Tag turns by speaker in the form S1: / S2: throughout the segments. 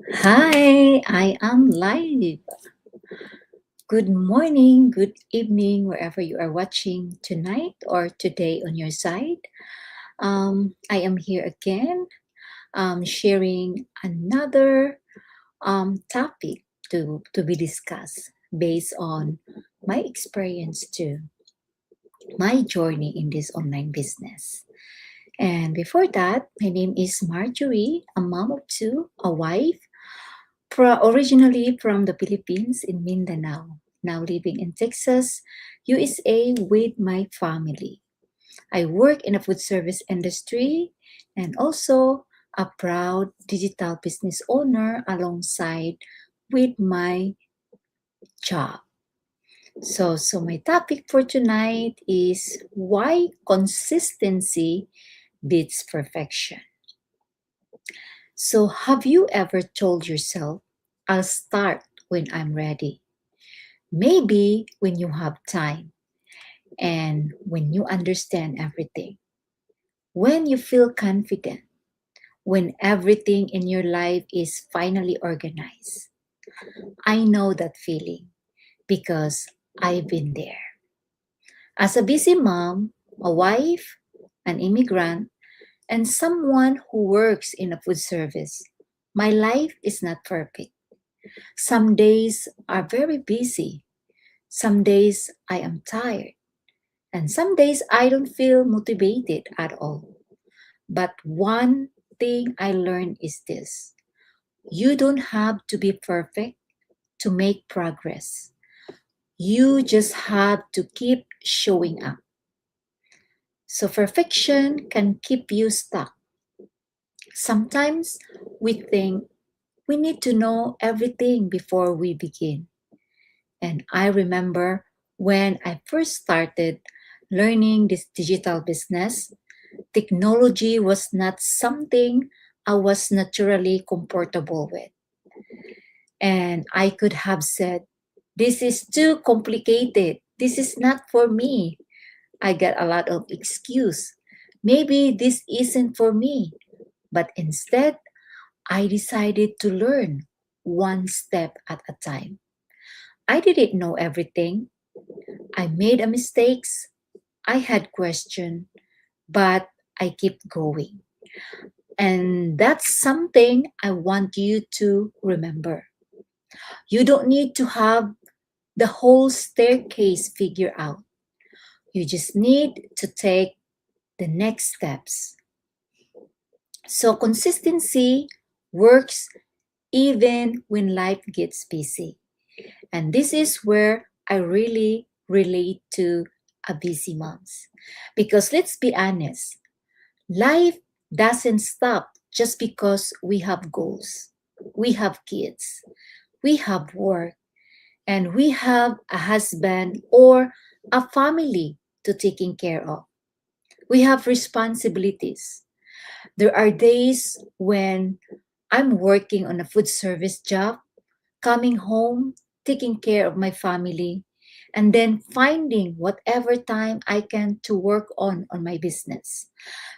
S1: Hi, I am live. Good morning, good evening, wherever you are watching tonight or today on your side. I am here again, sharing another topic to be discussed based on my experience to my journey in this online business. And before that, my name is Marjorie, a mom of two, a wife, originally from the Philippines in Mindanao, now living in Texas, USA with my family. I work in a food service industry and also a proud digital business owner alongside with my job. So my topic for tonight is why consistency beats perfection. So have you ever told yourself, I'll start when I'm ready? Maybe when you have time and when you understand everything, when you feel confident, when everything in your life is finally organized. I know that feeling because I've been there. As a busy mom, a wife, an immigrant, and someone who works in a food service, my life is not perfect. Some days are very busy. Some days I am tired. And some days I don't feel motivated at all. But one thing I learned is this: you don't have to be perfect to make progress. You just have to keep showing up. So, perfection can keep you stuck. Sometimes we think we need to know everything before we begin. And I remember when I first started learning this digital business, technology was not something I was naturally comfortable with. And I could have said, this is too complicated. This is not for me. I got a lot of excuse. Maybe this isn't for me. But instead, I decided to learn one step at a time. I didn't know everything. I made a mistakes. I had questions, but I keep going. And that's something I want you to remember. You don't need to have the whole staircase figured out. You just need to take the next steps. So, consistency works even when life gets busy. And this is where I really relate to a busy moms. Because let's be honest, life doesn't stop just because we have goals. We have kids, we have work, and we have a husband or a family to taking care of. We have responsibilities. There are days when I'm working on a food service job, coming home, taking care of my family, and then finding whatever time I can to work on my business.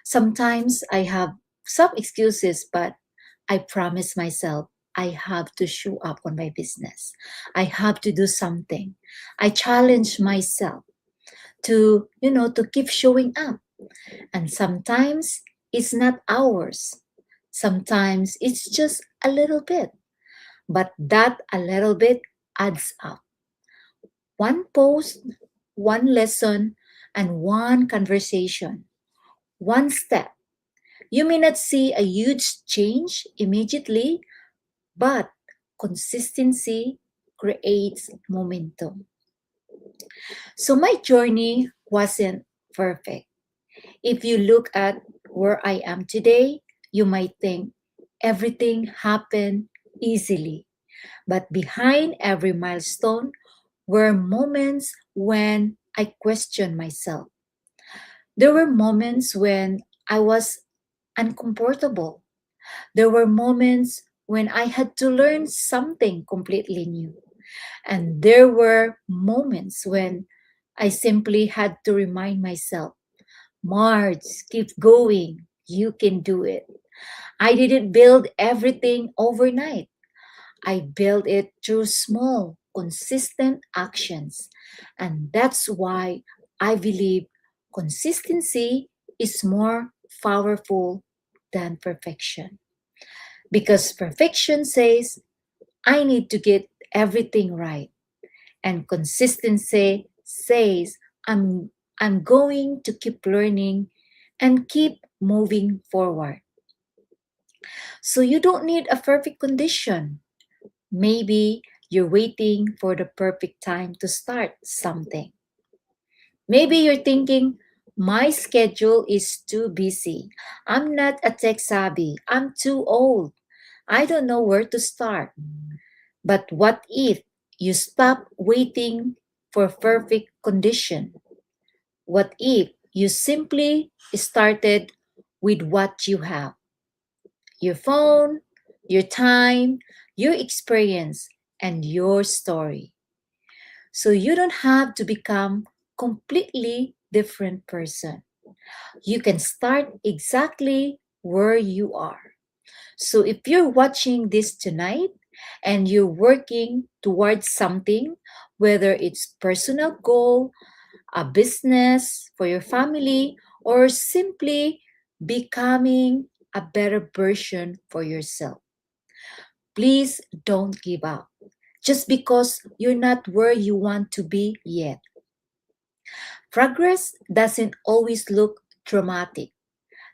S1: Sometimes I have some excuses, but I promise myself I have to show up on my business. I have to do something. I challenge myself to keep showing up. And sometimes it's not hours. Sometimes it's just a little bit. But that a little bit adds up. One post, one lesson, and one conversation, one step. You may not see a huge change immediately, but consistency creates momentum. So my journey wasn't perfect. If you look at where I am today, you might think everything happened easily. But behind every milestone were moments when I questioned myself. There were moments when I was uncomfortable. There were moments when I had to learn something completely new. And there were moments when I simply had to remind myself, Marge, keep going. You can do it. I didn't build everything overnight. I build it through small, consistent actions. And that's why I believe consistency is more powerful than perfection. Because perfection says, I need to get everything right. And consistency says, I'm, I'm going to keep learning and keep moving forward. So you don't need a perfect condition. Maybe you're waiting for the perfect time to start something. Maybe you're thinking, my schedule is too busy. I'm not a tech savvy. I'm too old. I don't know where to start. But what if you stop waiting for perfect condition? What if you simply started with what you have? Your phone, your time, your experience, and your story. So you don't have to become completely different person. You can start exactly where you are. So if you're watching this tonight and you're working towards something, whether it's personal goal, a business for your family, or simply becoming a better version for yourself, please don't give up just because you're not where you want to be yet. Progress doesn't always look dramatic.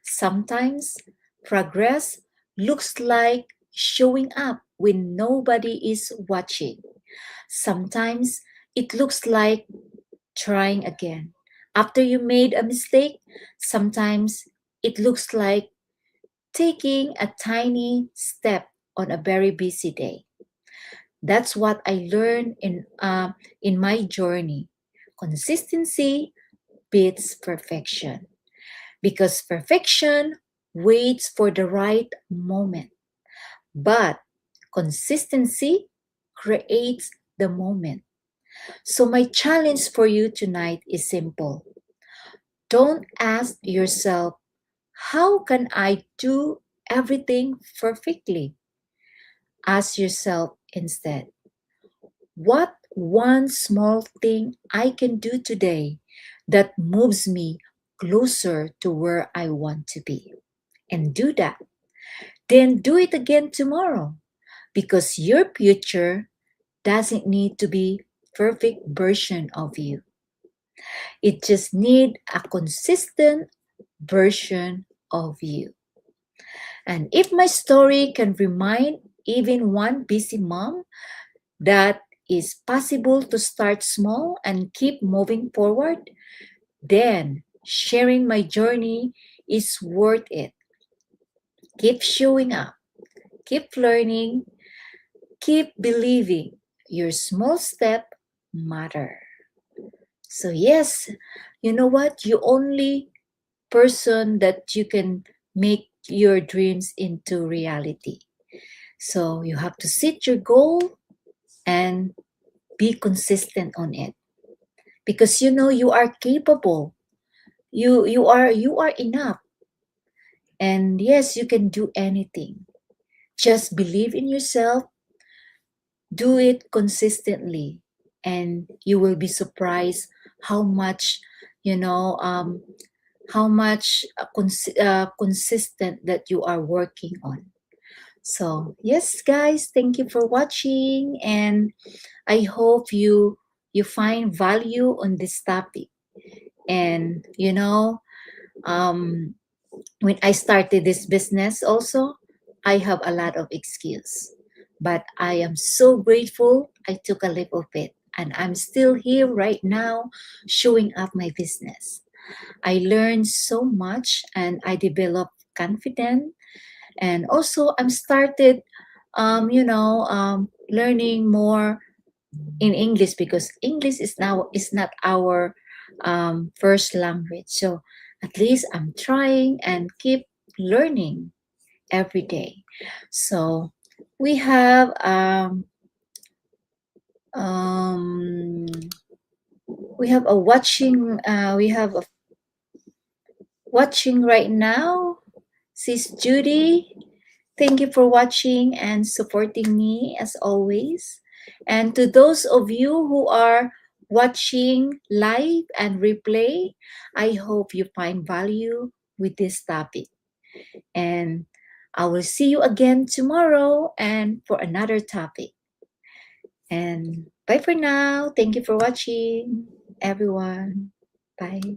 S1: Sometimes progress looks like showing up when nobody is watching. Sometimes it looks like trying again. After you made a mistake, sometimes it looks like taking a tiny step on a very busy day. That's what I learned in my journey. Consistency beats perfection because perfection waits for the right moment, but consistency creates the moment. So, my challenge for you tonight is simple. Don't ask yourself, how can I do everything perfectly? Ask yourself instead, what one small thing I can do today that moves me closer to where I want to be? And do that. Then do it again tomorrow because your future doesn't need to be perfect version of you. It just need a consistent version of you. And if my story can remind even one busy mom that is possible to start small and keep moving forward, then sharing my journey is worth it. Keep showing up, keep learning, keep believing your small step matter. So yes, you know what? You only person that you can make your dreams into reality. So you have to set your goal and be consistent on it because you know you are capable. You are enough, and yes, you can do anything. Just believe in yourself, do it consistently, and you will be surprised how much you know how much consistent that you are working on. So yes guys, thank you for watching, and I hope you find value on this topic. And um, when I started this business also, I have a lot of excuse. But I am so grateful I took a leap of it. And I'm still here right now showing up my business. I learned so much and I developed confidence. And also I'm started, learning more in English because English is not our first language. So at least I'm trying and keep learning every day. So we have um, we have a watching right now. Sis Judy, Thank you for watching and supporting me as always. And to those of you who are watching live and replay, I hope you find value with this topic. And I will see you again tomorrow and for another topic. And bye for now. Thank you for watching, everyone. Bye.